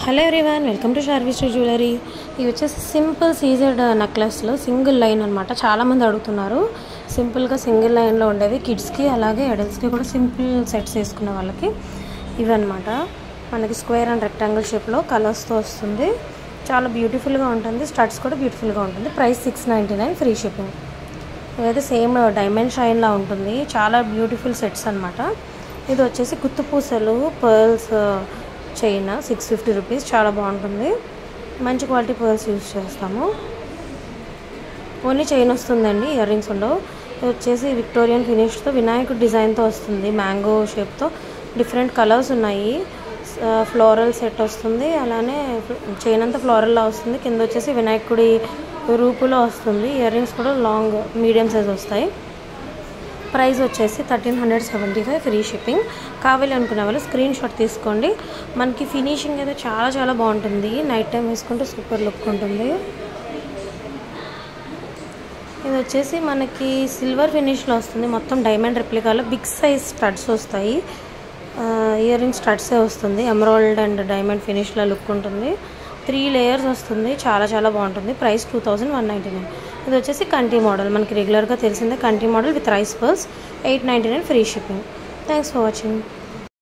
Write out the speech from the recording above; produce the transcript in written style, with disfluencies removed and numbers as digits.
Hello everyone, welcome to Sharvi Shri jewellery. ఇవి వచ్చేసి simple CZ నెక్లెస్లో సింగిల్ లైన్ అనమాట. చాలామంది అడుగుతున్నారు. సింపుల్గా సింగిల్ లైన్లో ఉండేవి కిడ్స్కి అలాగే అడల్ట్స్కి కూడా సింపుల్ సెట్స్ వేసుకునే వాళ్ళకి ఇవన్నమాట. మనకి స్క్వేర్ అండ్ రెక్టాంగిల్ షేప్లో కలర్స్తో వస్తుంది. చాలా బ్యూటిఫుల్గా ఉంటుంది. స్టడ్స్ కూడా బ్యూటిఫుల్గా ఉంటుంది. Price 699, free shipping. ఇదైతే సేమ్ డైమండ్ షైన్లా ఉంటుంది. చాలా బ్యూటిఫుల్ సెట్స్ అనమాట. ఇది వచ్చేసి గుత్తుపూసలు పర్ల్స్ చైన్ 650 రూపీస్. చాలా బాగుంటుంది. మంచి క్వాలిటీ పర్ల్స్ యూజ్ చేస్తాము. ఓన్లీ చైన్ వస్తుందండి, ఇయర్ రింగ్స్ ఉండవు. ఇది వచ్చేసి విక్టోరియన్ ఫినిష్తో వినాయకుడు డిజైన్తో వస్తుంది. మ్యాంగో షేప్తో డిఫరెంట్ కలర్స్ ఉన్నాయి. ఫ్లోరల్ సెట్ వస్తుంది. అలానే చైన్ అంతా ఫ్లోరల్లా వస్తుంది. కింద వచ్చేసి వినాయకుడి రూపులో వస్తుంది. ఇయర్ రింగ్స్ కూడా లాంగ్ మీడియం సైజ్ వస్తాయి. ప్రైస్ వచ్చేసి 1375, ఫ్రీ షిప్పింగ్. కావాలి అనుకునే వాళ్ళు స్క్రీన్ షాట్ తీసుకోండి. మనకి ఫినిషింగ్ అయితే చాలా చాలా బాగుంటుంది. నైట్ టైం వేసుకుంటే సూపర్ లుక్ ఉంటుంది. ఇది వచ్చేసి మనకి సిల్వర్ ఫినిష్లో వస్తుంది. మొత్తం డైమండ్ రెప్లికాలో బిగ్ సైజ్ స్టడ్స్ వస్తాయి. ఇయర్ రింగ్ స్టడ్సే వస్తుంది. ఎమరాల్డ్ అండ్ డైమండ్ ఫినిష్లో లుక్ ఉంటుంది. 3 లేయర్స్ వస్తుంది. చాలా చాలా బాగుంటుంది. ప్రైస్ 2199. ఇది వచ్చేసి కంటి మోడల్. మనకి రెగ్యులర్గా తెలిసిందే కంటి model with rice pearls. 899, free shipping. Thanks for watching.